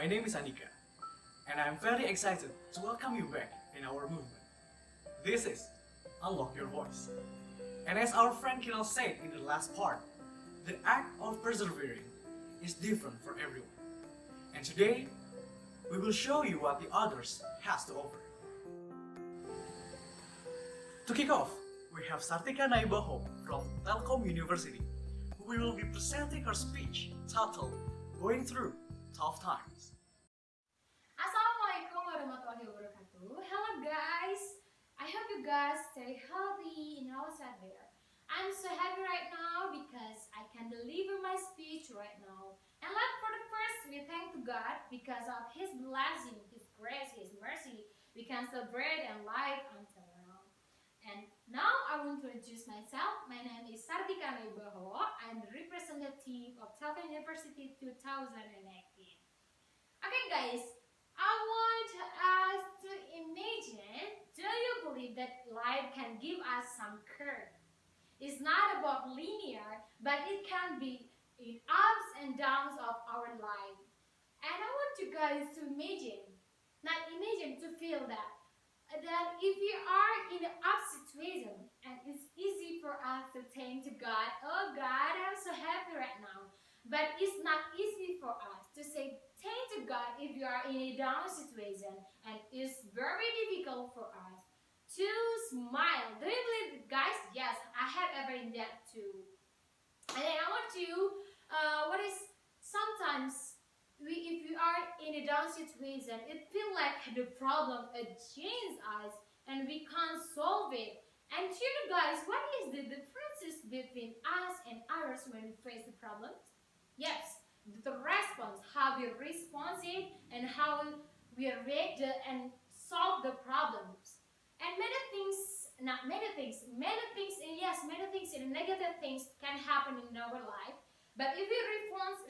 My name is Andika, and I'm very excited to welcome you back in our movement. This is Unlock Your Voice. And as our friend Kinal said in the last part, the act of persevering is different for everyone. And today, we will show you what the others has to offer. To kick off, we have Sartika Naibaho from Telkom University, who will be presenting her speech titled Going Through Tough Times. Assalamualaikum warahmatullahi wabarakatuh. Hello guys, I hope you guys stay healthy and all set there. I'm so happy right now because I can deliver my speech right now. And for the first, we thank to God because of His blessing, His grace, His mercy. We can celebrate and live until now. And now I want to introduce myself. My name is Sartika Naibaho. I'm the representative of Telkom University 2018. Okay guys, I want us to imagine, do you believe that life can give us some curve? It's not about linear, but it can be in ups and downs of our life. And I want you guys to imagine, to feel that if we are in an up situation and it's easy for us to thank to God, oh God, I'm so happy right now. But it's not easy for us to say thank to God if you are in a down situation, and it's very difficult for us to smile. Do you believe it, guys? Yes, I have ever in that too. And then I want to, sometimes if we are in a down situation, it feels like the problem against us and we can't solve it. And you know guys, what is the differences between us and others when we face the problems? Yes, the response, how we respond it and how we react and solve the problems. And many things and negative things can happen in our life. But if we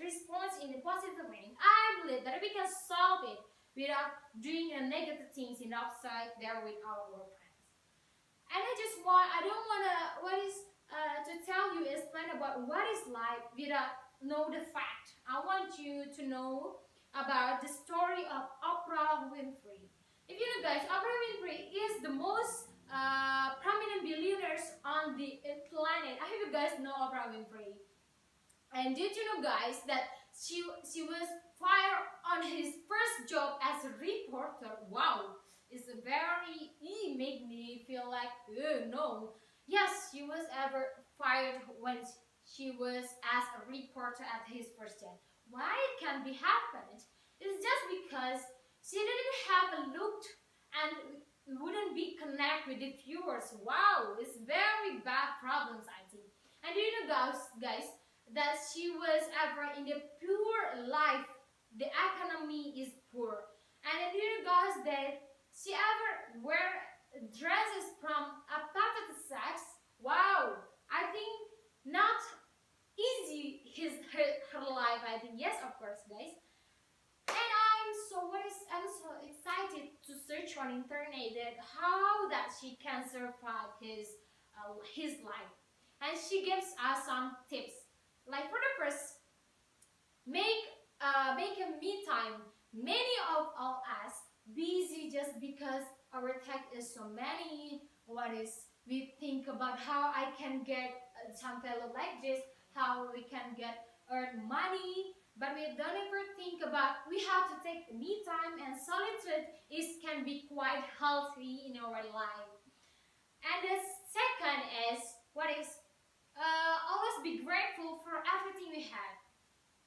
respond in a positive way, I believe that we can solve it without doing negative things in outside there with our friends. And I don't want to tell you, explain about what is life without know the fact. I want you to know about the story of Oprah Winfrey. If you know guys, Oprah Winfrey is the most prominent billionaires on the planet. I hope you guys know Oprah Winfrey. And did you know guys that she was fired on his first job as a reporter? Wow, it's a very, it made me feel like, no. Yes, she was ever fired when she was as a reporter at his first job. Why it can be happened? It's just because she didn't have a look and wouldn't be connect with the viewers. Wow, it's very bad problems, I think. And do you know guys that she was ever in the poor life, the economy is poor. And do you know guys that she ever wear dresses from apartheid sex? Wow, I think not easy her life, I think. Yes, of course guys. And I'm so excited to search on internet that how that she can survive his life. And she gives us some tips. Like for the first, make a me time. Many of us busy just because our tech is so many. We think about how I can get some fellow like this, how we can earn money, but we don't ever think about we have to take me time, and solitude can be quite healthy in our life. And the second is always be grateful for everything we have.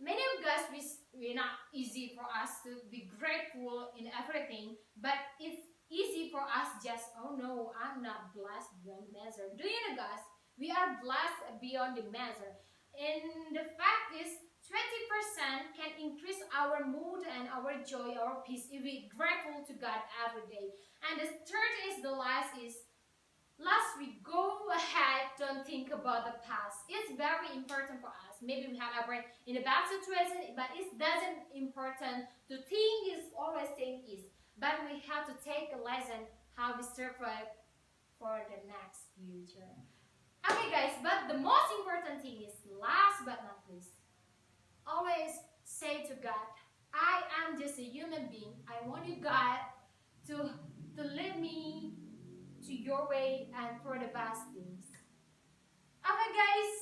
Many of us, we're not easy for us to be grateful in everything, but it's easy for us just, oh no, I'm not blessed beyond measure. Do you know guys, we are blessed beyond the measure. And the fact is, 20% can increase our mood and our joy, our peace if we grateful to God every day. And the third is the last we go ahead, don't think about the past. It's very important for us. Maybe we have a brain in a bad situation, but it doesn't important to think is always think is. But we have to take a lesson how we survive for the next future. Okay guys, but the most important thing is, last but not least, always say to God, I am just a human being. I want you guys to lead me to your way and for the best things. Okay, guys.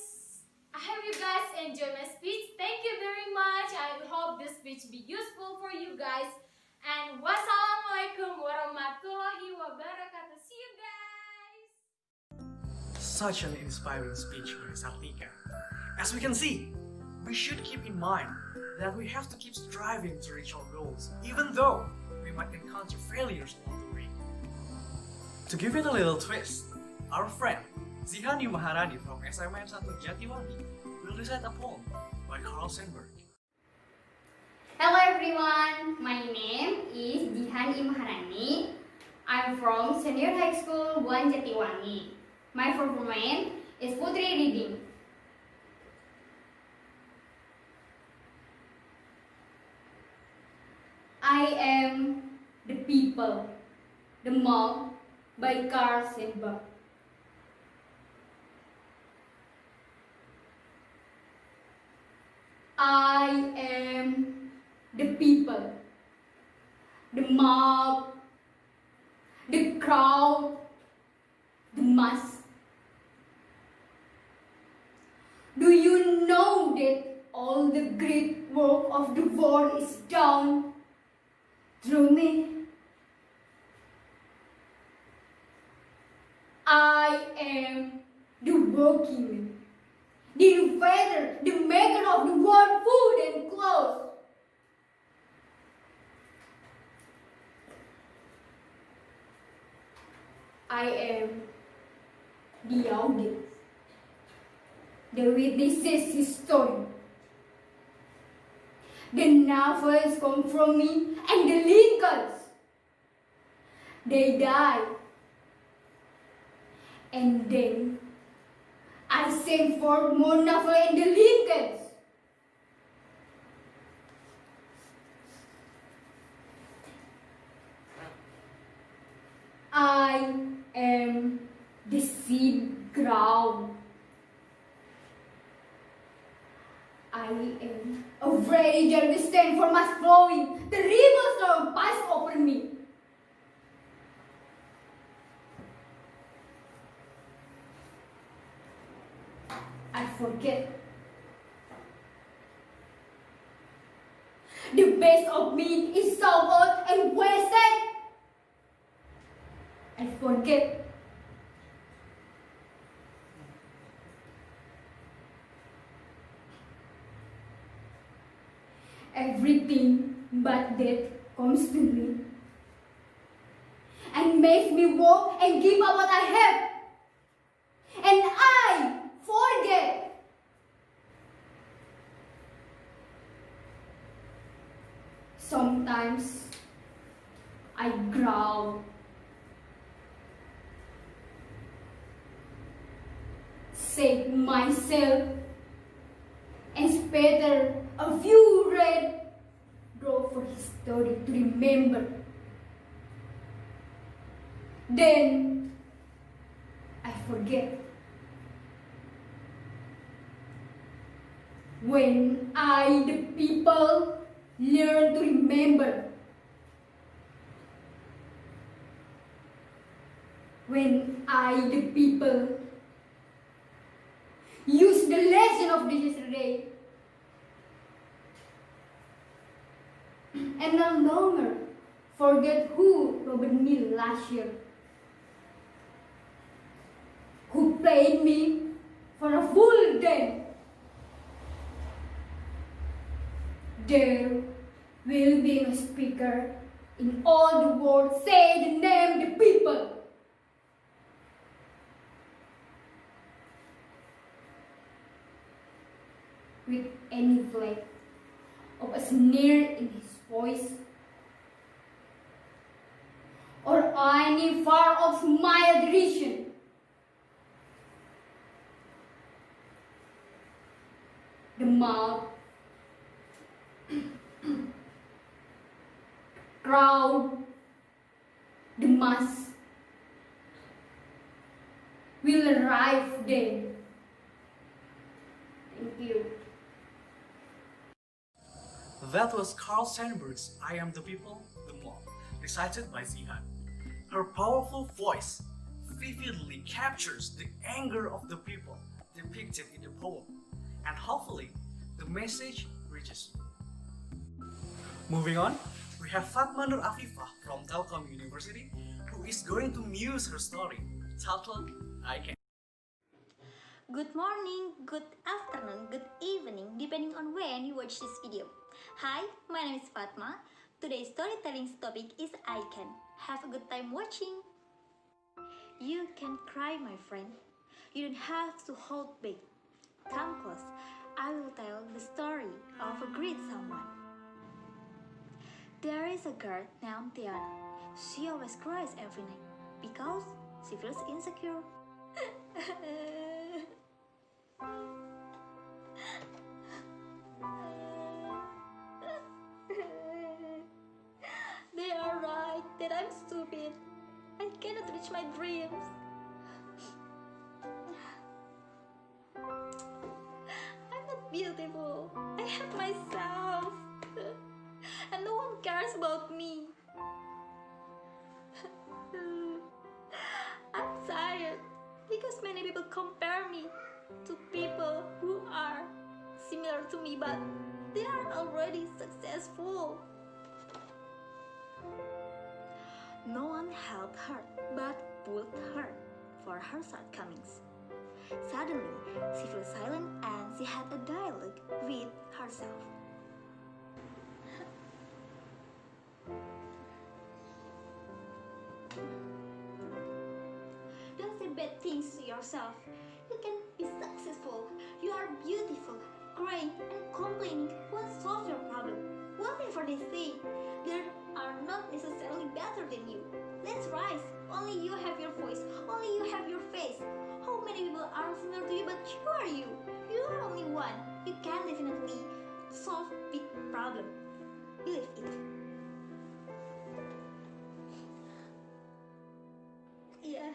I hope you guys enjoy my speech. Thank you very much. I hope this speech be useful for you guys. And wassalamualaikum warahmatullahi wabarakatuh. See you guys. Such an inspiring speech by Sartika. As we can see, we should keep in mind that we have to keep striving to reach our goals, even though we might encounter failures along the way. To give it a little twist, our friend Zihani Maharani from SMN 1 Jatiwangi will recite a poem by Carl Sandburg. Hello everyone, my name is Dihani Maharani. I'm from Senior High School 1 Jatiwangi. My performance is poetry reading. I am the people, the monk by Carl Sandburg. I am the people, the mob, the crowd, the mass. Do you know that all the great work of the world is done through me? I am the working man, the innovator, the maker of the world food and clothes. I am the audience, the witnesses history. The novels come from me and the Lincolns. They die. And then I send for more novels and the Lincolns. I am the seed ground. I am a very generous stand for my flowing. The rivers will pass over me. I forget. The best of me is so old and wasted. I forget. Everything but death comes to me and makes me walk and give up what I have. And I forget. Sometimes I growl. Save myself and spatter a few red drops for history to remember. Then I forget. When I, the people, learn to remember. When I, the people, use the lesson of this yesterday and no longer forget who robbed me last year, who paid me for a full day. There will be a speaker in all the world say the name the people. With any flag of a sneer in his voice or any far-off smile derision. The mouth, crowd, the mass will arrive then. Thank you. That was Carl Sandburg's I Am the People, the Mob, recited by Zihan. Her powerful voice vividly captures the anger of the people depicted in the poem, and hopefully the message reaches you. Moving on, we have Fatma Nur Afifah from Telkom University, who is going to muse her story titled I Can. Good morning, good afternoon, good evening, depending on when you watch this video. Hi, my name is Fatma. Today's storytelling topic is I Can. Have a good time watching. You can cry, my friend. You don't have to hold back. Come close. I will tell the story of a great someone. There is a girl named Tiana. She always cries every night because she feels insecure. They are right that I'm stupid. I cannot reach my dreams. I'm not beautiful. I hate myself. And no one cares about me. I'm tired because many people compare me to people who are similar to me, but they are already successful. No one helped her but pulled her for her shortcomings. Suddenly, she felt silent and she had a dialogue with herself. Don't say bad things to yourself. You can be successful. You are beautiful. Crying and complaining won't solve your problem. Whatever they say, they are not necessarily better than you. Let's rise. Only you have your voice. Only you have your face. How many people are similar to you, but you are you. You are only one. You can definitely solve big problem. Believe it. Yeah.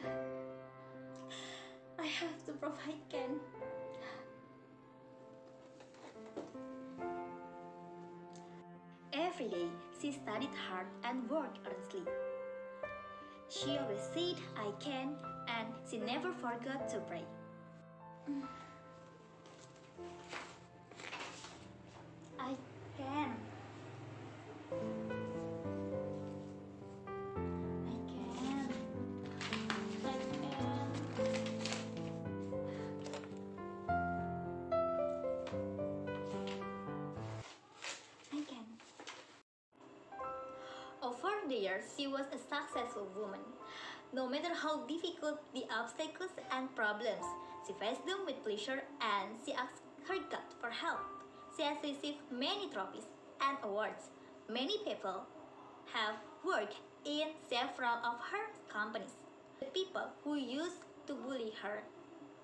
I have to prove I can. Every day, she studied hard and worked earnestly. She always said, I can, and she never forgot to pray. I can. I can. I can. I can. Over the years, she was a successful woman. No matter how difficult the obstacles and problems, she faced them with pleasure and she asked her God for help. She has received many trophies and awards. Many people have worked in several of her companies. The people who used to bully her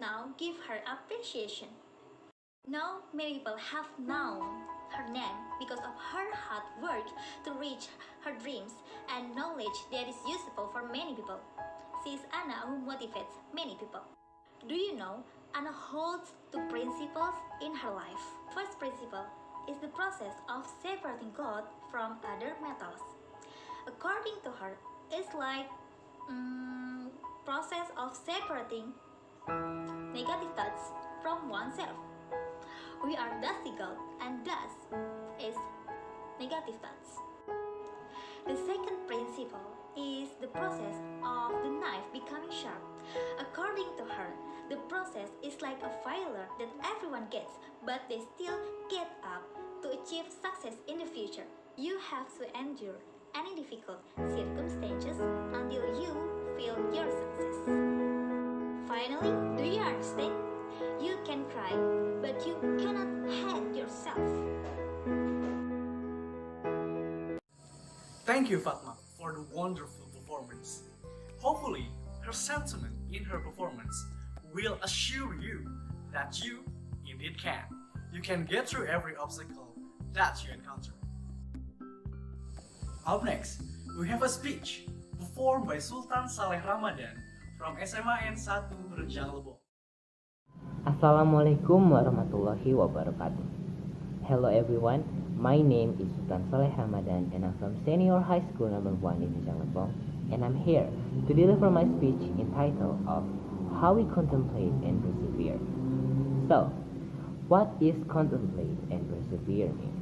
now give her appreciation. Now many people have known her name because of her hard work to reach her dreams and knowledge that is useful for many people. She is Anna who motivates many people. Do you know Anna holds two principles in her life? First principle is the process of separating gold from other metals. According to her, it's like process of separating negative thoughts from oneself. We are dusty gold and dust is negative thoughts. The second principle is the process of the knife becoming sharp. According to her, the process is like a failure that everyone gets, but they still get up to achieve success in the future. You have to endure any difficult circumstances until you feel your success. Finally, do you understand? You can cry, but you cannot hate yourself. Thank you, Fatma, for the wonderful performance. Hopefully, her sentiment in her performance will assure you that you indeed can. You can get through every obstacle that you encounter. Up next, we have a speech performed by Sultan Saleh Ramadan from SMAN 1 Renjang Lebong. Assalamualaikum warahmatullahi wabarakatuh. Hello everyone, My name is Sultan Saleh Hamadan and I'm from Senior High School number 1 in Janglebong, and I'm here to deliver my speech entitled of How We Contemplate and Persevere. So, what is contemplate and persevere mean?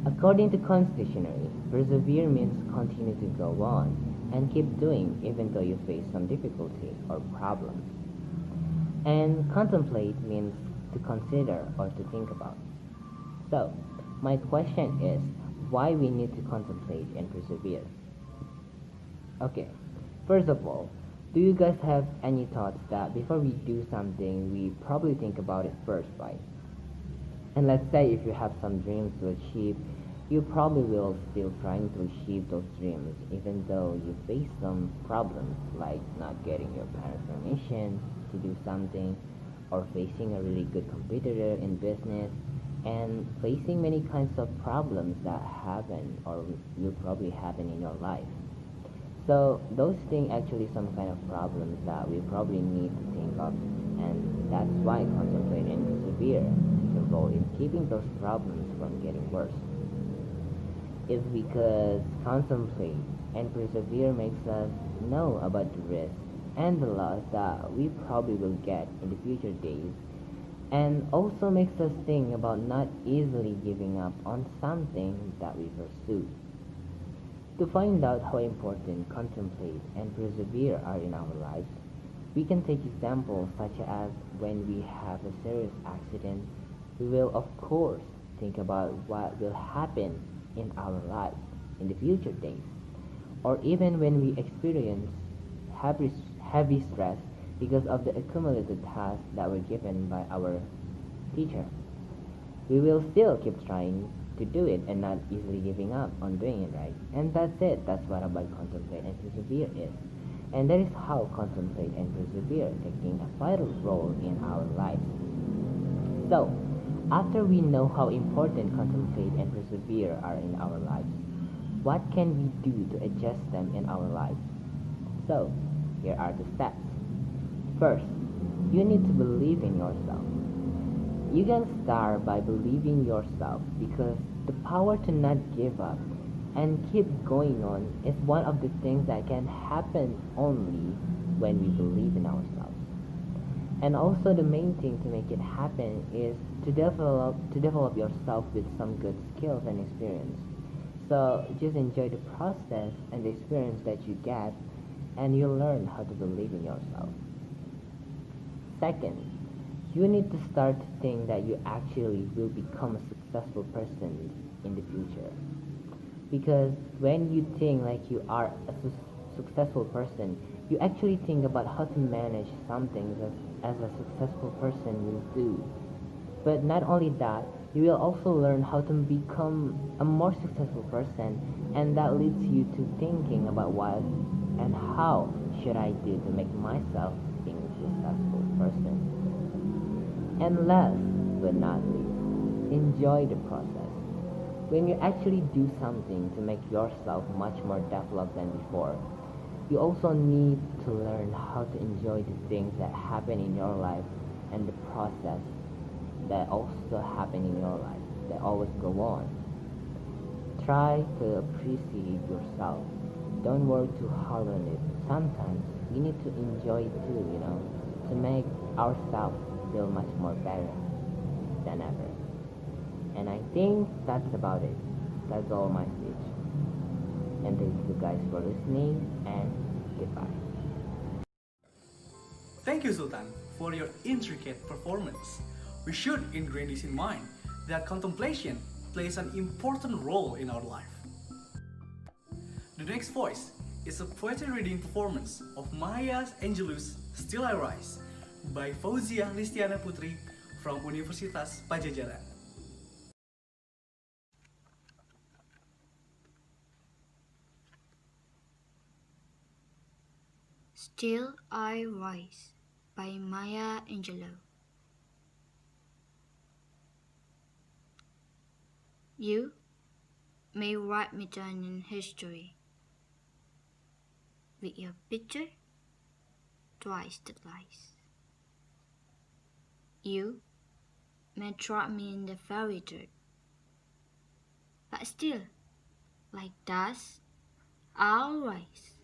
According to Con's dictionary, persevere means continue to go on and keep doing even though you face some difficulty or problem. And contemplate means to consider or to think about. So, my question is, why we need to contemplate and persevere? Okay, first of all, do you guys have any thoughts that before we do something, we probably think about it first, right? And let's say if you have some dreams to achieve, you probably will still trying to achieve those dreams even though you face some problems like not getting your parents' permission to do something, or facing a really good competitor in business, and facing many kinds of problems that happen or will probably happen in your life. So those things actually some kind of problems that we probably need to think of, and that's why contemplate and persevere is a role in keeping those problems from getting worse. It's because contemplate and persevere makes us know about the risks and the loss that we probably will get in the future days, and also makes us think about not easily giving up on something that we pursue. To find out how important contemplate and persevere are in our lives, we can take examples such as when we have a serious accident, we will of course think about what will happen in our lives in the future days. Or even when we experience heavy stress because of the accumulated tasks that were given by our teacher, we will still keep trying to do it and not easily giving up on doing it, right? And that's it. That's what about contemplate and persevere is. And that is how contemplate and persevere taking a vital role in our lives. So, after we know how important contemplate and persevere are in our lives, what can we do to adjust them in our lives? So, here are the steps. First, you need to believe in yourself. You can start by believing yourself because the power to not give up and keep going on is one of the things that can happen only when we believe in ourselves. And also the main thing to make it happen is to develop yourself with some good skills and experience. So just enjoy the process and the experience that you get, and you'll learn how to believe in yourself. Second, you need to start to think that you actually will become a successful person in the future. Because when you think like you are a successful person, you actually think about how to manage some things as a successful person will do. But not only that, you will also learn how to become a more successful person, and that leads you to thinking about what and how should I do to make myself being a successful person. And last but not least, enjoy the process. When you actually do something to make yourself much more developed than before, you also need to learn how to enjoy the things that happen in your life and the process that also happen in your life that always go on. Try to appreciate yourself. Don't work too hard on it. Sometimes we need to enjoy it too, to make ourselves feel much more better than ever. And I think that's about it. That's all my speech. And thank you guys for listening, and goodbye. Thank you, Sultan, for your intricate performance. We should ingrain this in mind that contemplation plays an important role in our life. The next voice is a poetry reading performance of Maya Angelou's Still I Rise by Fauzia Listiana Putri from Universitas Pajajaran. Still I Rise by Maya Angelou. You may write me down in history with your picture twice the lies. You may drop me in the very dirt But still, like dust, I'll rise.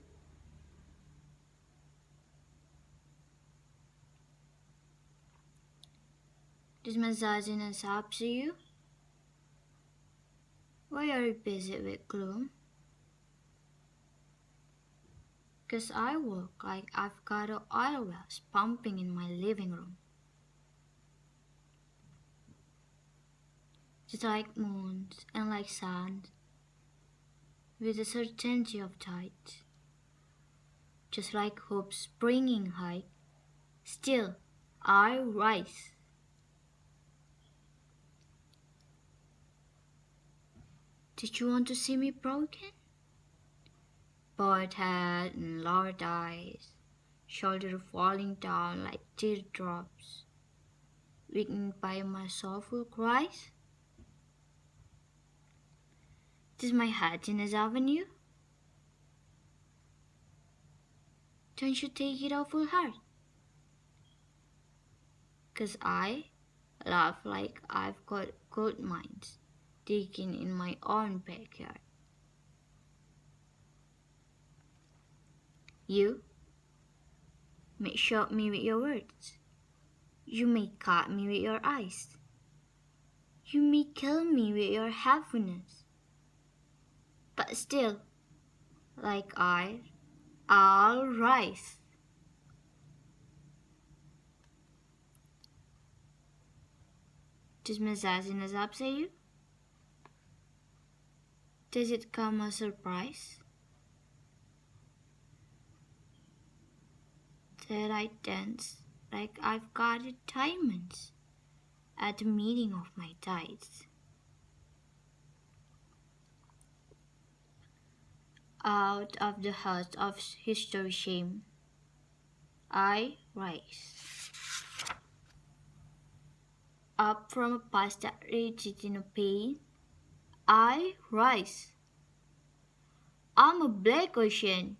Does massaging help you? Why are you busy with gloom? 'Cause I work like I've got oil wells pumping in my living room. Just like moons and like suns, with the certainty of tides. Just like hope springing high, still I rise. Did you want to see me broken? Bald head and lowered eyes, shoulder falling down like teardrops, weakened by my soulful cries? Does my happiness avenue? Don't you take it awful hard? 'Cause I laugh like I've got gold mines digging in my own backyard. You may shock me with your words. You may cut me with your eyes. You may kill me with your happiness. But still, like I'll rise. Does massaging upset you? Does it come as a surprise that I dance like I've got diamonds at the meeting of my tides? Out of the house of history shame, I rise. Up from a past that raged in a pain, I rise. I'm a black ocean,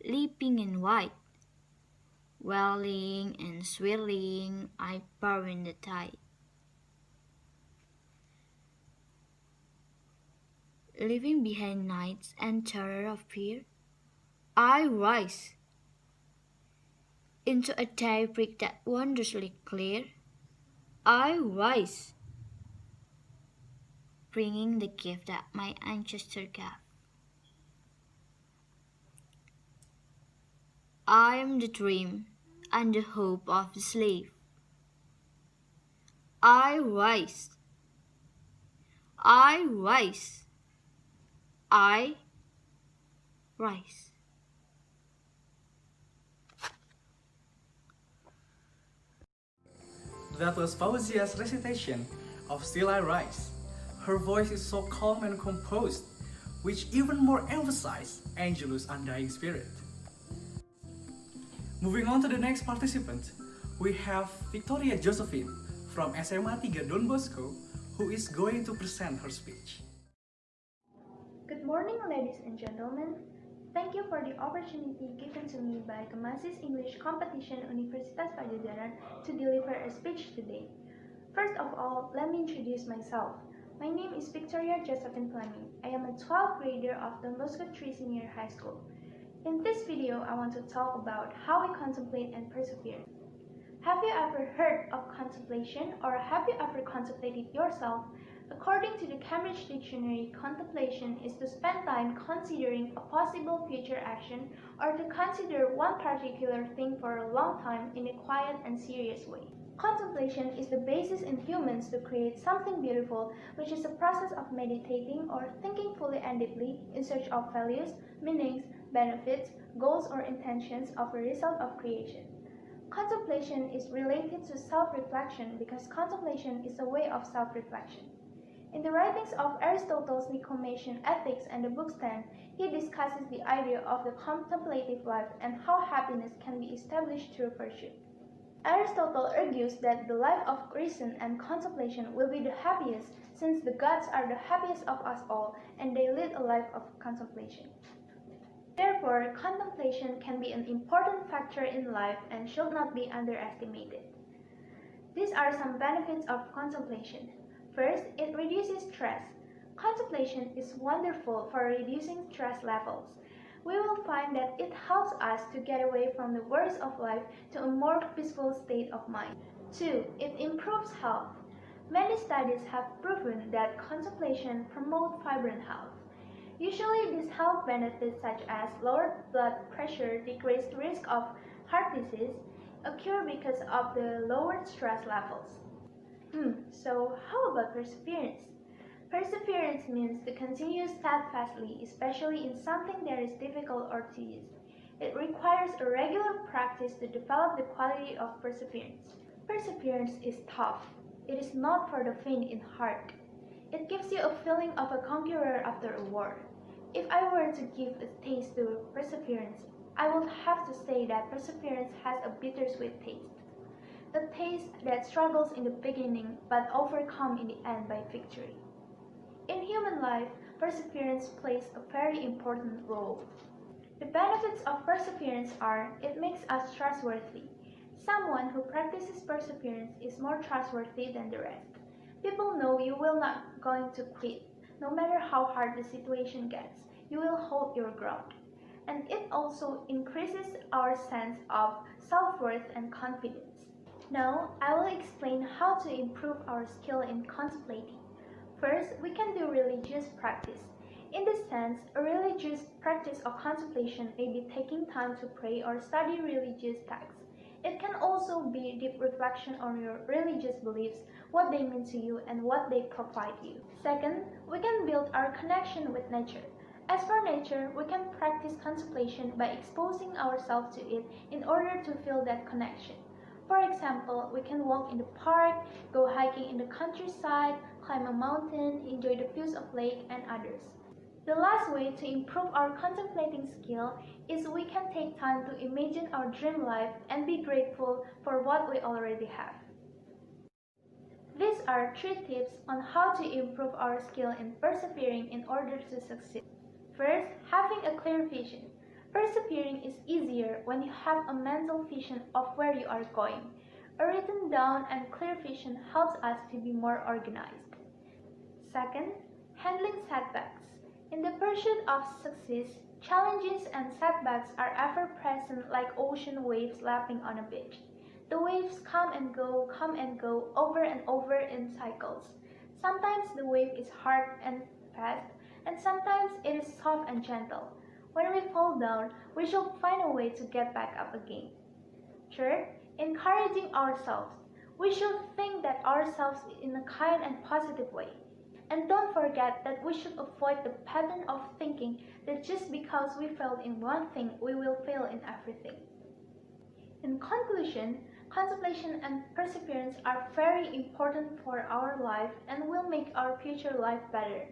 leaping in white, welling and swirling, I pour in the tide. Leaving behind nights and terror of fear, I rise into a daybreak that wondrously clear. I rise, bringing the gift that my ancestor gave. I am the dream and the hope of the slave. I rise. I rise. I rise. That was Fauzia's recitation of Still I Rise. Her voice is so calm and composed, which even more emphasizes Angelo's undying spirit. Moving on to the next participant, we have Victoria Josephine from SMA 3 Don Bosco, who is going to present her speech. Good morning, ladies and gentlemen. Thank you for the opportunity given to me by Gemasi's English Competition Universitas Pajajaran to deliver a speech today. First of all, let me introduce myself. My name is Victoria Josephine Fleming. I am a 12th grader of Don Bosco 3 Senior High School. In this video, I want to talk about how we contemplate and persevere. Have you ever heard of contemplation, or have you ever contemplated yourself? According to the Cambridge Dictionary, contemplation is to spend time considering a possible future action or to consider one particular thing for a long time in a quiet and serious way. Contemplation is the basis in humans to create something beautiful, which is a process of meditating or thinking fully and deeply in search of values, meanings, benefits, goals, or intentions of a result of creation. Contemplation is related to self-reflection because contemplation is a way of self-reflection. In the writings of Aristotle's Nicomachean Ethics and the Book 10, he discusses the idea of the contemplative life and how happiness can be established through virtue. Aristotle argues that the life of reason and contemplation will be the happiest, since the gods are the happiest of us all and they lead a life of contemplation. Therefore, contemplation can be an important factor in life and should not be underestimated. These are some benefits of contemplation. First, it reduces stress. Contemplation is wonderful for reducing stress levels. We will find that it helps us to get away from the worries of life to a more peaceful state of mind. 2. It improves health. Many studies have proven that contemplation promotes vibrant health. Usually these health benefits such as lowered blood pressure, decreased risk of heart disease, occur because of the lowered stress levels. So how about perseverance? Perseverance means to continue steadfastly, especially in something that is difficult or tedious. It requires a regular practice to develop the quality of perseverance. Perseverance is tough. It is not for the faint in heart. It gives you a feeling of a conqueror after a war. If I were to give a taste to perseverance, I would have to say that perseverance has a bittersweet taste. A taste that struggles in the beginning but overcomes in the end by victory. In human life, perseverance plays a very important role. The benefits of perseverance are it makes us trustworthy. Someone who practices perseverance is more trustworthy than the rest. People know you will not going to quit. No matter how hard the situation gets, you will hold your ground. And it also increases our sense of self-worth and confidence. Now, I will explain how to improve our skill in contemplating. First, we can do religious practice. In this sense, a religious practice of contemplation may be taking time to pray or study religious texts. It can also be deep reflection on your religious beliefs, what they mean to you, and what they provide you. Second, we can build our connection with nature. As for nature, we can practice contemplation by exposing ourselves to it in order to feel that connection. For example, we can walk in the park, go hiking in the countryside, climb a mountain, enjoy the views of lake, and others. The last way to improve our contemplating skill is we can take time to imagine our dream life and be grateful for what we already have. These are 3 tips on how to improve our skill in persevering in order to succeed. First, having a clear vision. Persevering is easier when you have a mental vision of where you are going. A written down and clear vision helps us to be more organized. Second, handling setbacks. In the pursuit of success, challenges and setbacks are ever present like ocean waves lapping on a beach. The waves come and go, over and over in cycles. Sometimes the wave is hard and fast, and sometimes it is soft and gentle. When we fall down, we shall find a way to get back up again. Third, encouraging ourselves. We should think that ourselves in a kind and positive way. And don't forget that we should avoid the pattern of thinking that just because we failed in one thing, we will fail in everything. In conclusion, contemplation and perseverance are very important for our life and will make our future life better.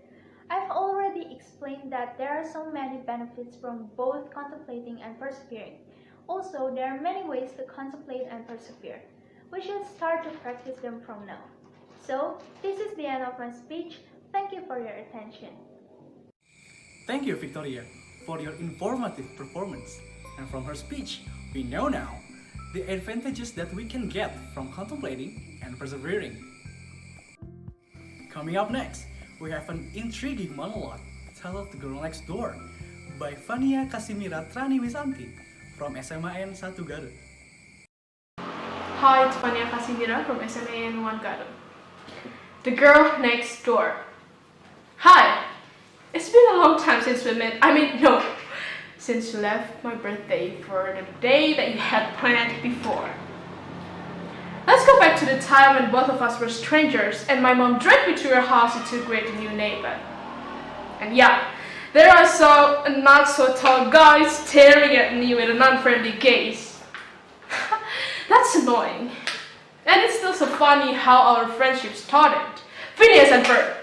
I've already explained that there are so many benefits from both contemplating and persevering. Also, there are many ways to contemplate and persevere. We should start to practice them from now. So, this is the end of my speech. Thank you for your attention. Thank you, Victoria, for your informative performance. And from her speech, we know now the advantages that we can get from contemplating and persevering. Coming up next, we have an intriguing monologue titled The Girl Next Door by Fania Kasimira Trani Wisanti from SMAN 1 Garut. Hi, it's Fania Kasimira from SMAN 1 Garut. The Girl Next Door. Hi! It's been a long time since we met. Since you left my birthday for the day that you had planned before. Let's go back to the time when both of us were strangers and my mom dragged me to your house to greet a new neighbor. And yeah, there are some not so tall guys staring at me with an unfriendly gaze. That's annoying. And it's still so funny how our friendship started. Phineas and Ferb.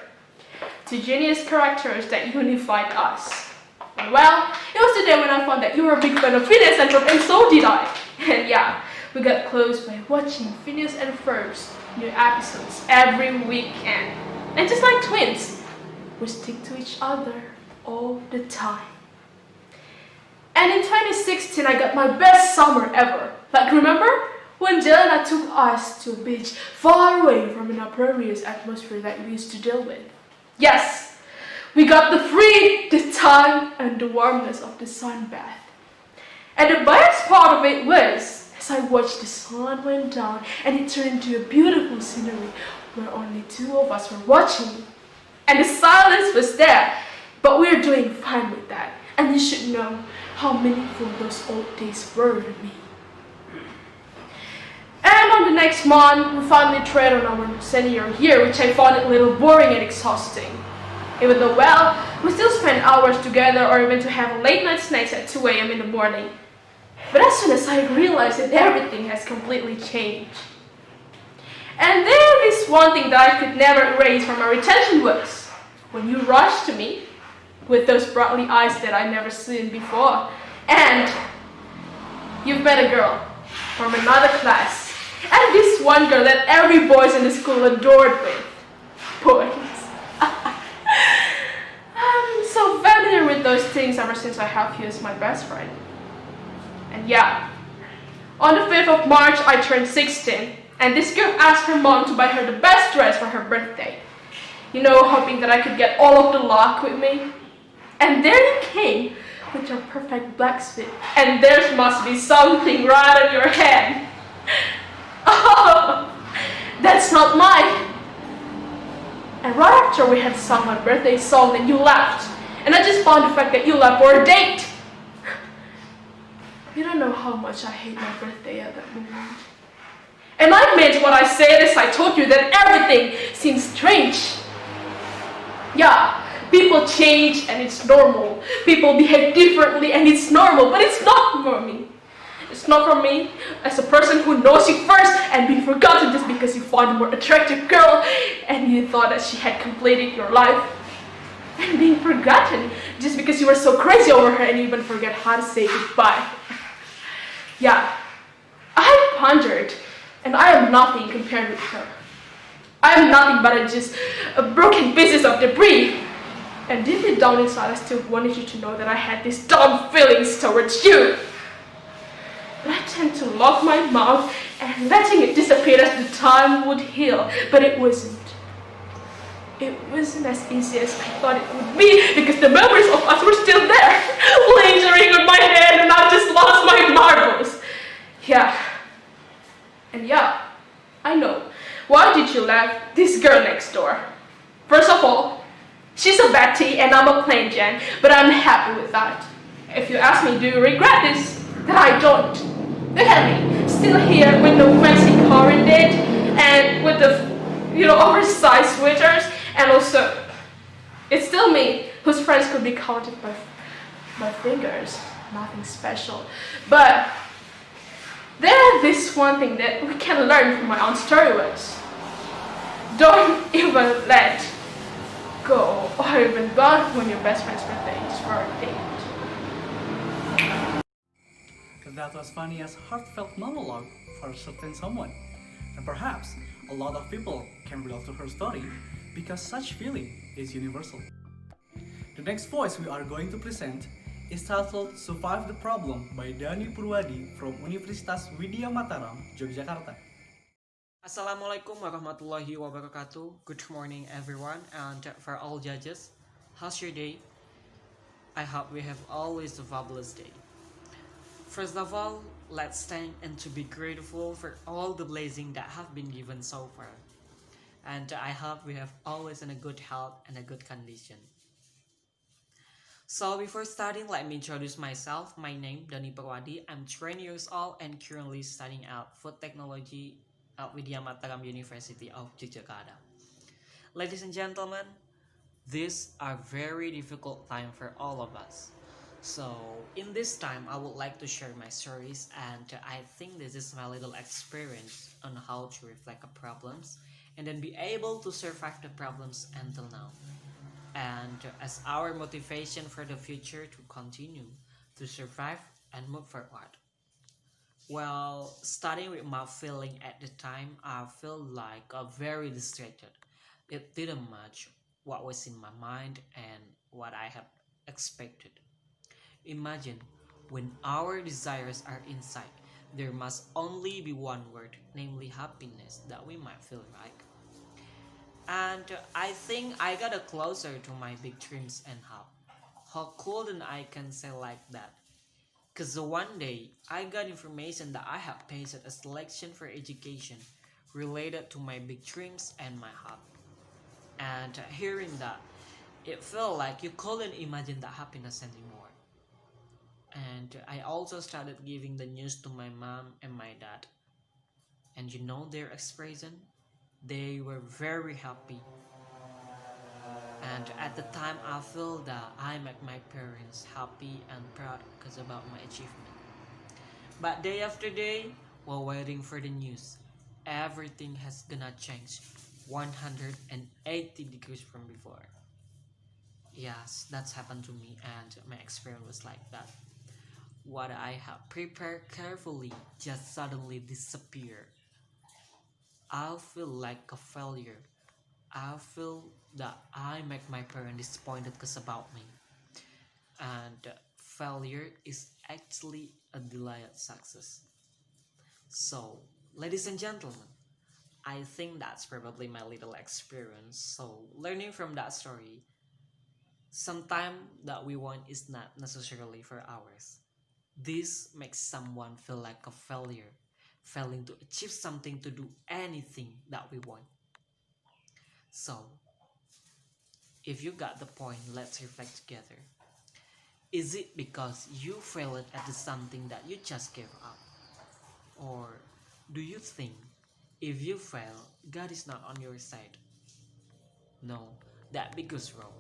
2 genius characters that unified us. Well, it was the day when I found that you were a big fan of Phineas and Ferb, and so did I. And yeah, we got close by watching Phineas and Ferb's new episodes every weekend. And just like twins, we stick to each other all the time. And in 2016, I got my best summer ever. Like, remember? When Jelena took us to a beach far away from an uproarious atmosphere that we used to deal with. Yes, We got the free, the time, and the warmness of the sun bath. And the best part of it was, as I watched the sun went down and it turned into a beautiful scenery where only two of us were watching. And the silence was there, but we were doing fine with that. And you should know how meaningful those old days were to me. And on the next month, we finally tried on our senior year, which I found a little boring and exhausting. Even though, well, we still spend hours together or even to have late night snacks at 2 a.m. in the morning. But as soon as I realized that everything has completely changed. And there is one thing that I could never erase from my retention was when you rushed to me with those brightly eyes that I never seen before, and you've met a girl from another class, and this one girl that every boy in the school adored with. Boys. I'm so familiar with those things ever since I have you as my best friend. And yeah, on the 5th of March, I turned 16, and this girl asked her mom to buy her the best dress for her birthday. You know, hoping that I could get all of the luck with me. And there you came with your perfect black suit, and there must be something right on your head. Oh, that's not mine. And right after we had sung my birthday song, then you left, and I just found the fact that you left for a date. You don't know how much I hate my birthday at that moment. And I meant what I said as I told you that everything seems strange. Yeah, people change and it's normal. People behave differently and it's normal, but it's not for me. It's not for me as a person who knows you first and be forgotten just because you found a more attractive girl and you thought that she had completed your life. And being forgotten just because you were so crazy over her and you even forget how to say goodbye. Yeah, I pondered, and I am nothing compared with her. I am nothing but just broken pieces of debris. And deep down inside, I still wanted you to know that I had these dumb feelings towards you. But I tend to lock my mouth and letting it disappear as the time would heal, but it wasn't. It wasn't as easy as I thought it would be because the memories of us were still there, lingering on my head, and I just lost my marbles. Yeah. And yeah, I know. Why did you left this girl next door? First of all, she's a Betty and I'm a plain Jen, but I'm happy with that. If you ask me, do you regret this? That I don't. Look at me, still here with the fancy car in it, and with the, oversized sweaters. And also, it's still me, whose friends could be counted by my fingers. Nothing special. But there is this one thing that we can learn from my own story was. Don't even let go or even go when your best friend's birthday is for a date. That was funny as heartfelt monologue for a certain someone. And perhaps a lot of people can relate to her story because such feeling is universal. The next voice we are going to present is titled Survive the Problem by Dani Purwadi from Universitas Widya Mataram, Yogyakarta. Assalamualaikum warahmatullahi wabarakatuh. Good morning everyone, and for all judges, how's your day? I hope we have always a fabulous day. First of all, let's thank and to be grateful for all the blessings that have been given so far. And I hope we have always in a good health and a good condition. So before starting, let me introduce myself. My name Dani Purwadi. I'm 20 years old and currently studying out food technology at Widya Mataram University of Yogyakarta. Ladies and gentlemen, these are very difficult time for all of us. So in this time, I would like to share my stories, and I think this is my little experience on how to reflect on problems and then be able to survive the problems until now. And as our motivation for the future to continue to survive and move forward. Well, starting with my feeling at the time, I feel like very distracted. It didn't match what was in my mind and what I had expected. Imagine when our desires are inside, there must only be one word, namely happiness, that we might feel, right? And I think I got closer to my big dreams and hope. How couldn't I can say like that? Cause one day I got information that I have passed a selection for education related to my big dreams and my hope. And hearing that, it felt like you couldn't imagine that happiness anymore. And I also started giving the news to my mom and my dad. And you know their expression? They were very happy. And at the time I feel that I make my parents happy and proud because about my achievement. But day after day, while waiting for the news, everything has gonna change 180 degrees from before. Yes, that's happened to me and my experience was like that. What I have prepared carefully just suddenly disappeared. I feel like a failure. I feel that I make my parents disappointed because about me. And failure is actually a delayed success. So, ladies and gentlemen, I think that's probably my little experience. So, learning from that story, sometimes that we want is not necessarily for ours. This makes someone feel like a failure, failing to achieve something to do anything that we want. So, if you got the point, let's reflect together. Is it because you failed at something that you just gave up? Or do you think if you fail, God is not on your side? No, that becomes wrong.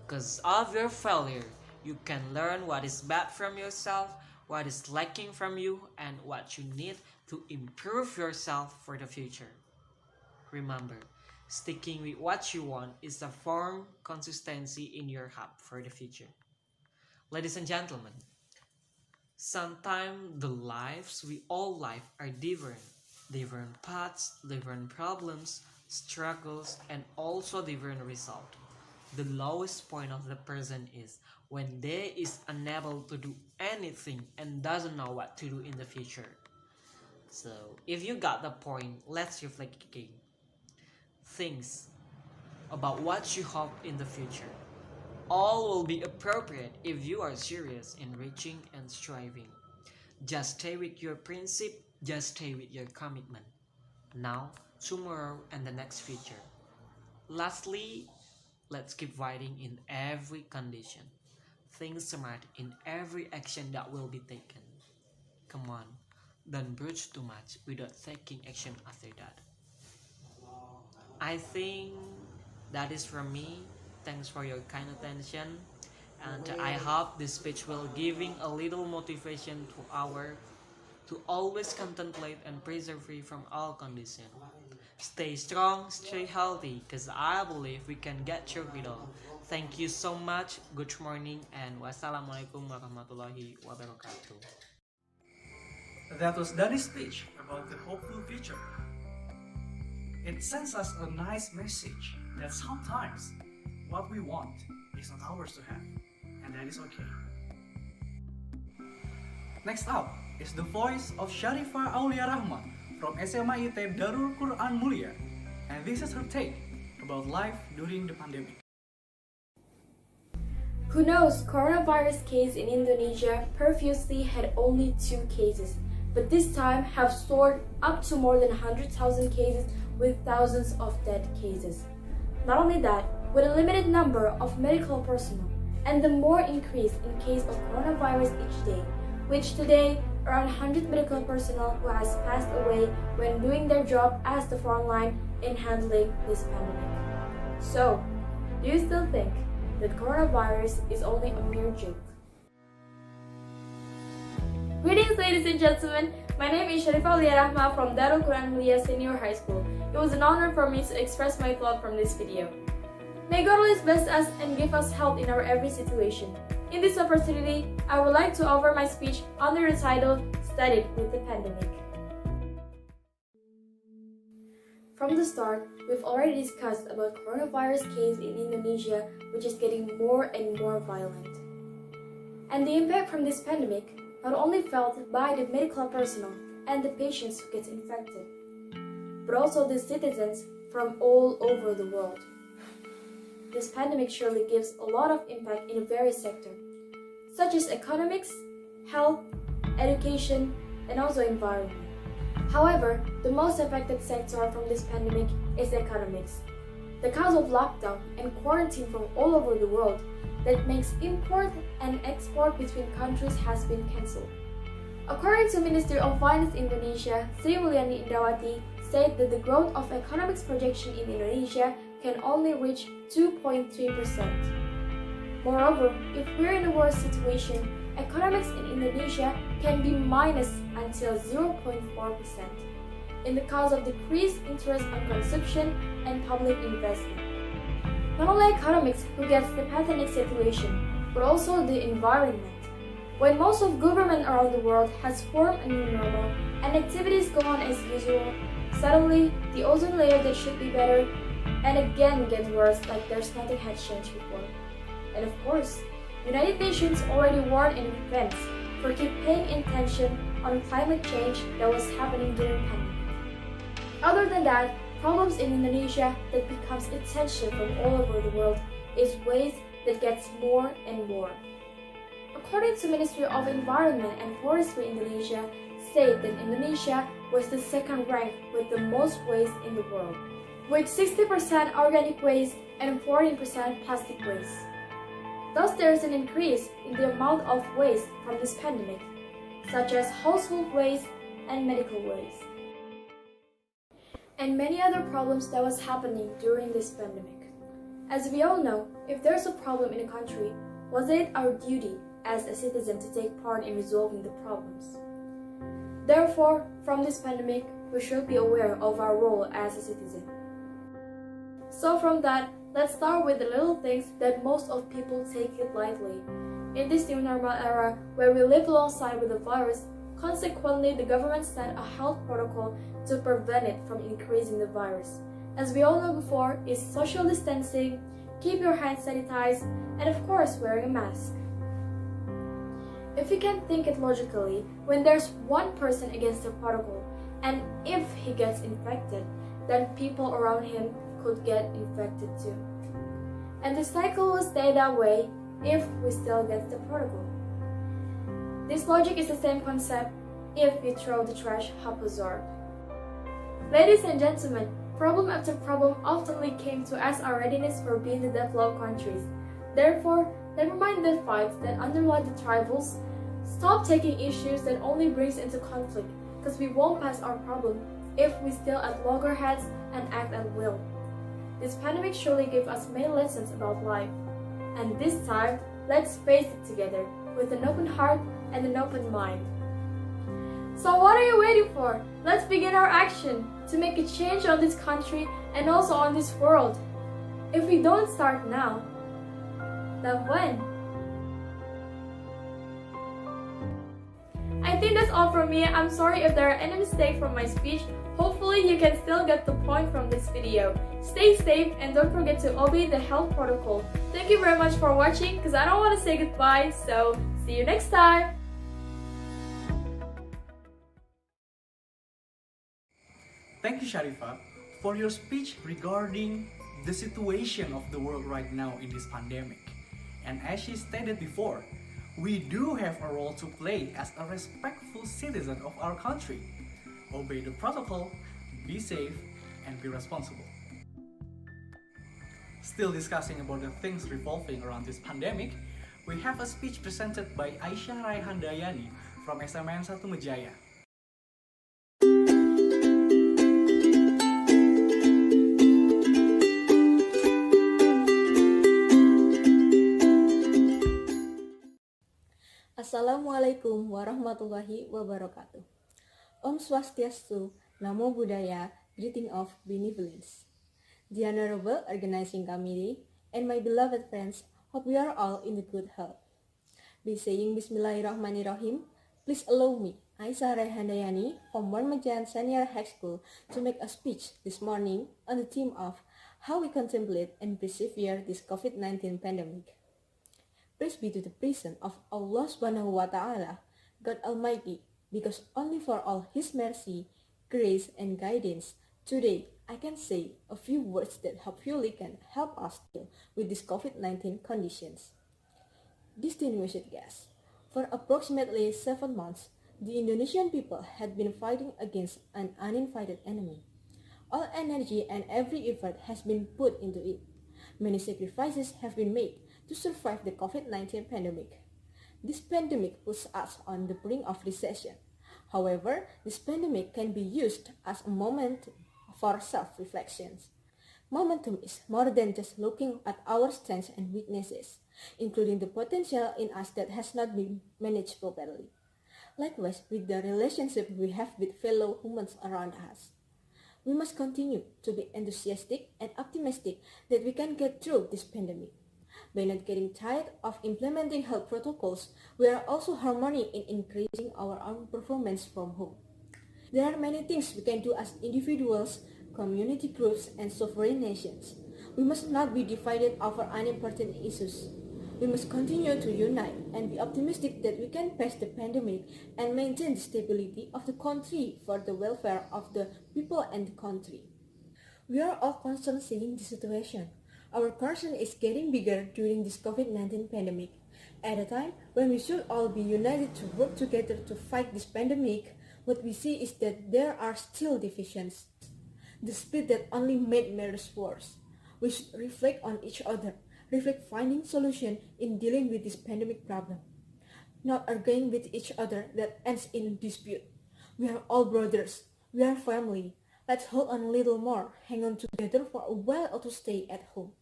Because of your failure, you can learn what is bad from yourself, what is lacking from you, and what you need to improve yourself for the future. Remember, sticking with what you want is a firm consistency in your heart for the future. Ladies and gentlemen, sometimes the lives we all live are different. Different paths, different problems, struggles, and also different results. The lowest point of the person is when they is unable to do anything and doesn't know what to do in the future. So, if you got the point, let's reflect again. Things about what you hope in the future. All will be appropriate if you are serious in reaching and striving. Just stay with your principle, just stay with your commitment. Now, tomorrow, and the next future. Lastly, let's keep fighting in every condition. Think smart in every action that will be taken. Come on, don't bruise too much without taking action after that. I think that is from me. Thanks for your kind attention. And I hope this speech will giving a little motivation to always contemplate and preserve free from all condition. Stay strong, stay healthy, because I believe we can get through it all. Thank you so much. Good morning and wassalamualaikum warahmatullahi wabarakatuh. That was Danny's speech about the hopeful future. It sends us a nice message that sometimes what we want is not ours to have, and that is okay. Next up is the voice of Sharifah Aulia Rahma from SMA IT Darul Quran Mulia, and this is her take about life during the pandemic. Who knows, coronavirus case in Indonesia previously had only 2 cases, but this time have soared up to more than 100,000 cases with thousands of dead cases. Not only that, with a limited number of medical personnel and the more increase in case of coronavirus each day, which today around 100 medical personnel who has passed away when doing their job as the front line in handling this pandemic. So, do you still think that coronavirus is only a mere joke? Greetings, ladies and gentlemen. My name is Sharifah Aulia Rahma from Darul Quran Mulia Senior High School. It was an honor for me to express my thought from this video. May God always bless us and give us help in our every situation. In this opportunity, I would like to offer my speech under the title, Studied with the Pandemic. From the start, we've already discussed about coronavirus case in Indonesia, which is getting more and more violent. And the impact from this pandemic not only felt by the medical personnel and the patients who get infected, but also the citizens from all over the world. This pandemic surely gives a lot of impact in various sectors, such as economics, health, education, and also environment. However, the most affected sector from this pandemic is economics. The cause of lockdown and quarantine from all over the world that makes import and export between countries has been cancelled. According to Ministry of Finance Indonesia, Sri Mulyani Indrawati said that the growth of economics projection in Indonesia can only reach 2.3%. Moreover, if we're in a worse situation, economics in Indonesia can be minus until 0.4% in the cause of decreased interest on consumption and public investment. Not only economics who gets the pandemic situation, but also the environment. When most of government around the world has formed a new normal and activities go on as usual, suddenly the ozone layer that should be better and again gets worse like there's nothing had changed before. And of course, United Nations already warned in advance for keep paying attention on climate change that was happening during pandemic. Other than that, problems in Indonesia that becomes attention from all over the world is waste that gets more and more. According to Ministry of Environment and Forestry Indonesia, state that Indonesia was the second rank with the most waste in the world, with 60% organic waste and 14% plastic waste. Thus, there is an increase in the amount of waste from this pandemic, such as household waste and medical waste, and many other problems that was happening during this pandemic. As we all know, if there's a problem in a country, was it our duty as a citizen to take part in resolving the problems? Therefore, from this pandemic, we should be aware of our role as a citizen. So from that, let's start with the little things that most of people take it lightly. In this new normal era where we live alongside with the virus, consequently the government set a health protocol to prevent it from increasing the virus. As we all know before, is social distancing, keep your hands sanitized, and of course wearing a mask. If you can think it logically, when there's one person against the protocol, and if he gets infected, then people around him could get infected too. And the cycle will stay that way if we still get the protocol. This logic is the same concept if we throw the trash haphazard. Ladies and gentlemen, problem after problem often came to us our readiness for being the developed countries. Therefore, never mind the fights that underlie the tribals. Stop taking issues that only brings into conflict, because we won't pass our problem if we still at loggerheads and act at will. This pandemic surely gave us many lessons about life, and this time, let's face it together with an open heart and an open mind. So what are you waiting for? Let's begin our action to make a change on this country and also on this world. If we don't start now, then when? I think that's all from me. I'm sorry if there are any mistakes from my speech. Hopefully you can still get the point from this video. Stay safe and don't forget to obey the health protocol. Thank you very much for watching because I don't want to say goodbye, so see you next time! Thank you, Sharifa, for your speech regarding the situation of the world right now in this pandemic. And as she stated before, we do have a role to play as a respectful citizen of our country. Obey the protocol, be safe, and be responsible. Still discussing about the things revolving around this pandemic, we have a speech presented by Aisyah Raihandayani from SMN 1 Mejaya. Assalamualaikum warahmatullahi wabarakatuh. Om Swastiastu, Namo Buddhaya, greeting of benevolence. The Honorable Organizing Committee and my beloved friends, hope we are all in good health. By saying Bismillahirrahmanirrahim, please allow me, Aisyah Raihandayani from Warmajan Senior High School, to make a speech this morning on the theme of how we contemplate and persevere this COVID-19 pandemic. Praise be to the presence of Allah Subhanahu wa Ta'ala, God Almighty, because only for all His mercy, grace, and guidance, today I can say a few words that hopefully can help us deal with these COVID-19 conditions. Distinguished guests, for approximately 7 months, the Indonesian people had been fighting against an uninvited enemy. All energy and every effort has been put into it. Many sacrifices have been made to survive the COVID-19 pandemic. This pandemic puts us on the brink of recession. However, this pandemic can be used as a moment for self-reflection. Momentum is more than just looking at our strengths and weaknesses, including the potential in us that has not been managed properly. Likewise, with the relationship we have with fellow humans around us. We must continue to be enthusiastic and optimistic that we can get through this pandemic. By not getting tired of implementing health protocols, we are also harmony in increasing our own performance from home. There are many things we can do as individuals, community groups, and sovereign nations. We must not be divided over unimportant issues. We must continue to unite and be optimistic that we can pass the pandemic and maintain the stability of the country for the welfare of the people and the country. We are all concerned seeing the situation. Our concern is getting bigger during this COVID-19 pandemic. At a time when we should all be united to work together to fight this pandemic, what we see is that there are still divisions. The split that only made matters worse. We should reflect on each other, reflect finding solution in dealing with this pandemic problem. Not arguing with each other that ends in dispute. We are all brothers. We are family. Let's hold on a little more, hang on together for a while or to stay at home.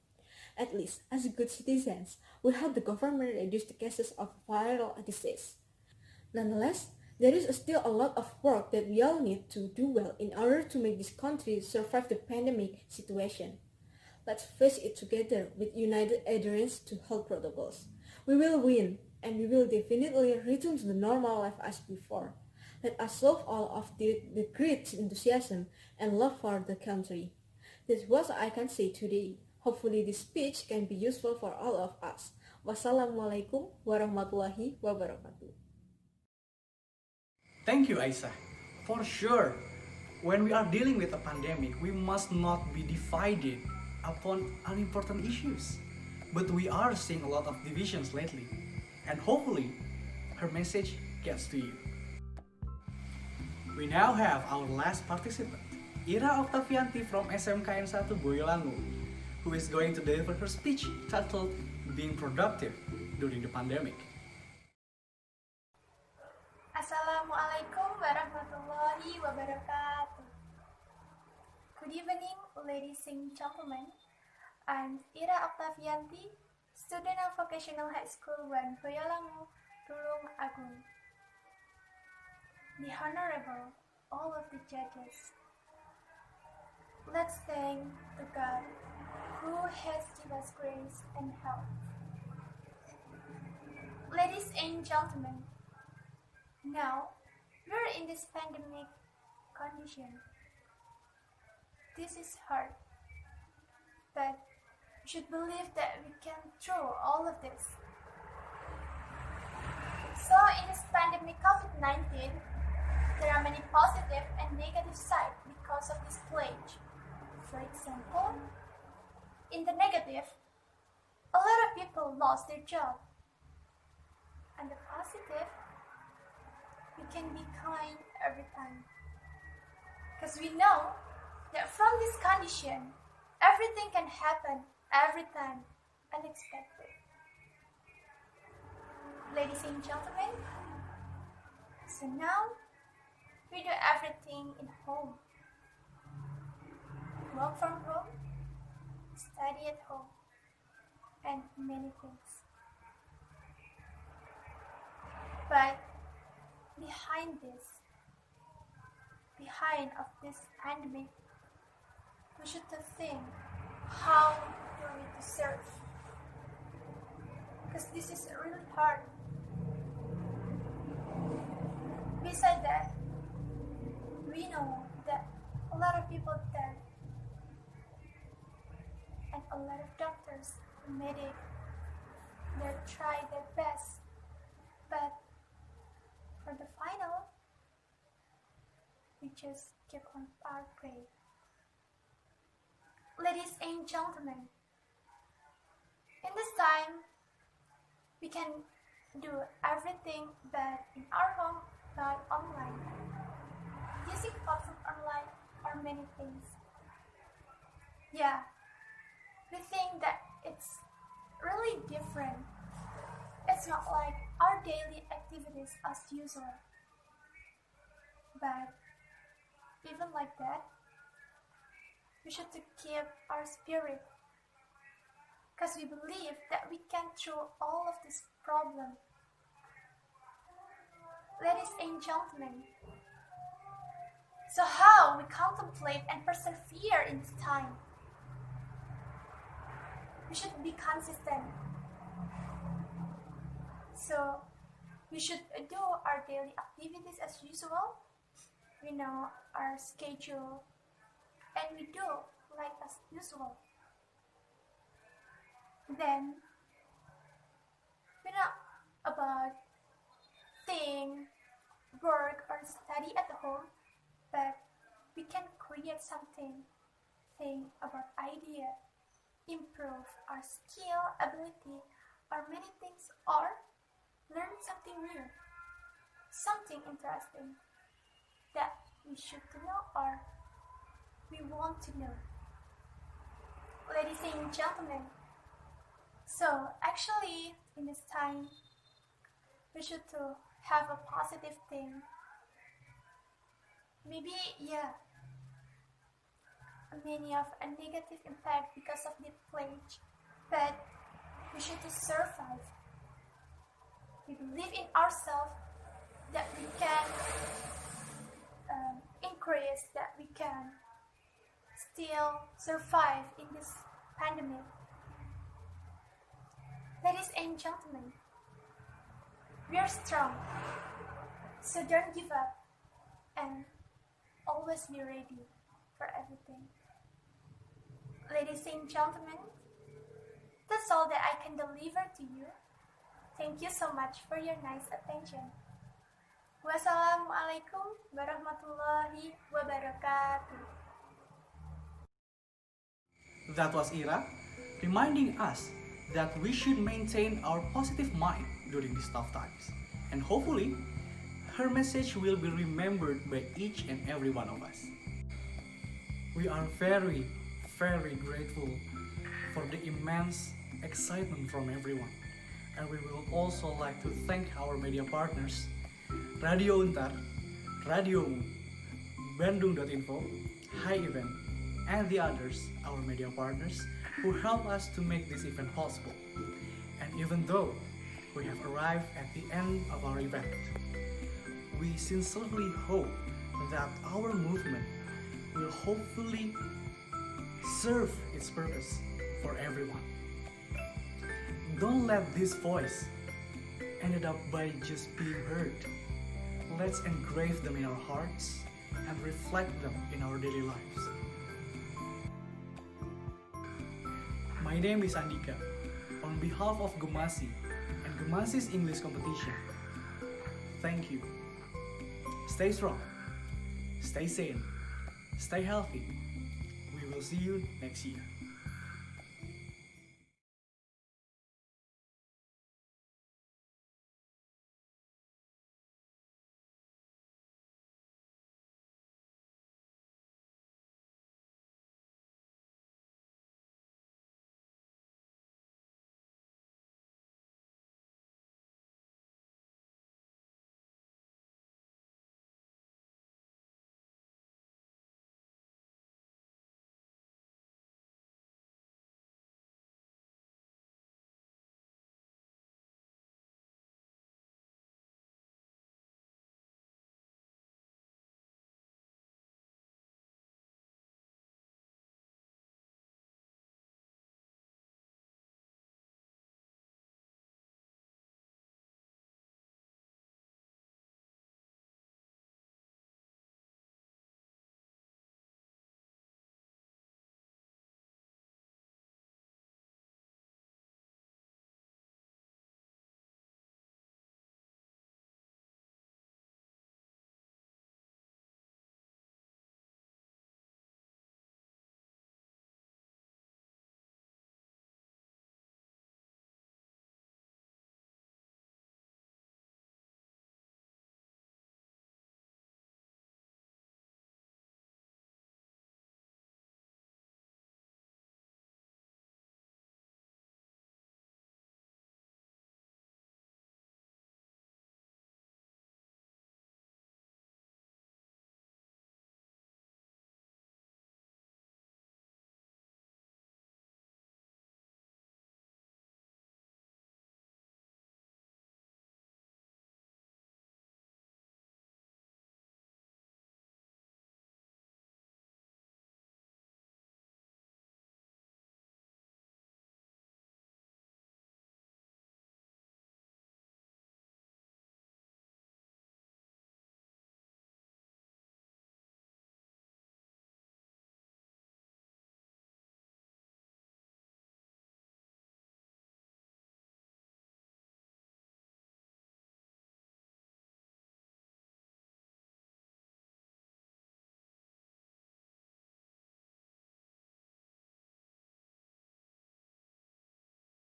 At least, as good citizens, we help the government reduce the cases of viral disease. Nonetheless, there is still a lot of work that we all need to do well in order to make this country survive the pandemic situation. Let's face it together with united adherence to health protocols. We will win, and we will definitely return to the normal life as before. Let us solve all of the great enthusiasm and love for the country. That's what I can say today. Hopefully this speech can be useful for all of us. Wassalamualaikum warahmatullahi wabarakatuh. Thank you, Aisyah. For sure, when we are dealing with a pandemic, we must not be divided upon unimportant issues. But we are seeing a lot of divisions lately, and hopefully her message gets to you. We now have our last participant, Ira Octavianti from SMKN 1 Boyolali, who is going to deliver her speech titled Being Productive During the Pandemic. Assalamualaikum warahmatullahi wabarakatuh. Good evening, ladies and gentlemen. I'm Ira Octavianti, student of Vocational High School 1 Boyolali, Tulung Agung. The Honorable, all of the judges. Let's thank the God who has given us grace and health. Ladies and gentlemen, now we're in this pandemic condition. This is hard, but we should believe that we can through all of this. So in this pandemic COVID-19, there are many positive and negative sides because of this plague. For example, in the negative, a lot of people lost their job. And the positive, we can be kind every time. Because we know that from this condition, everything can happen every time, unexpected. Ladies and gentlemen, so now we do everything in home. Work from home, study at home, and many things. But behind of this pandemic, we should think how do we deserve. Because this is really hard. Besides that, we know that a lot of people died. And a lot of doctors, medics, they tried their best, but for the final, we just keep on our prey. Ladies and gentlemen, in this time, we can do everything but in our home, but online. Using platform online are many things. Yeah, we think that it's really different. It's not like our daily activities as usual. But even like that, we should keep our spirit, because we believe that we can through all of this problem. Ladies and gentlemen, so how we contemplate and persevere in this time? We should be consistent. So we should do our daily activities as usual. We know our schedule and we do like as usual. Then we're not about think, work or study at home, but we can create something, think about idea, improve our skill, ability, or many things, or learn something new, something interesting that we should know or we want to know. Ladies and gentlemen, so actually in this time we should to have a positive thing. Maybe many of a negative impact because of the plague, but we should to survive. We believe in ourselves that we can increase, that we can still survive in this pandemic. Ladies and gentlemen, we are strong, so don't give up and always be ready for everything. Ladies and gentlemen, that's all that I can deliver to you. Thank you so much for your nice attention. Wassalamualaikum warahmatullahi wabarakatuh. That was Ira, reminding us that we should maintain our positive mind during these tough times. And hopefully, her message will be remembered by each and every one of us. We are very, very grateful for the immense excitement from everyone. And we will also like to thank our media partners, Radio Untar, Radio Bandung.info, High Event, and the others, our media partners, who help us to make this event possible. And even though we have arrived at the end of our event, we sincerely hope that our movement will hopefully serve its purpose for everyone. Don't let this voice ended up by just being heard. Let's engrave them in our hearts and reflect them in our daily lives. My name is Andika. On behalf of Gemasi and Gemasi's English competition, thank you. Stay strong, stay sane, stay healthy. We will see you next year.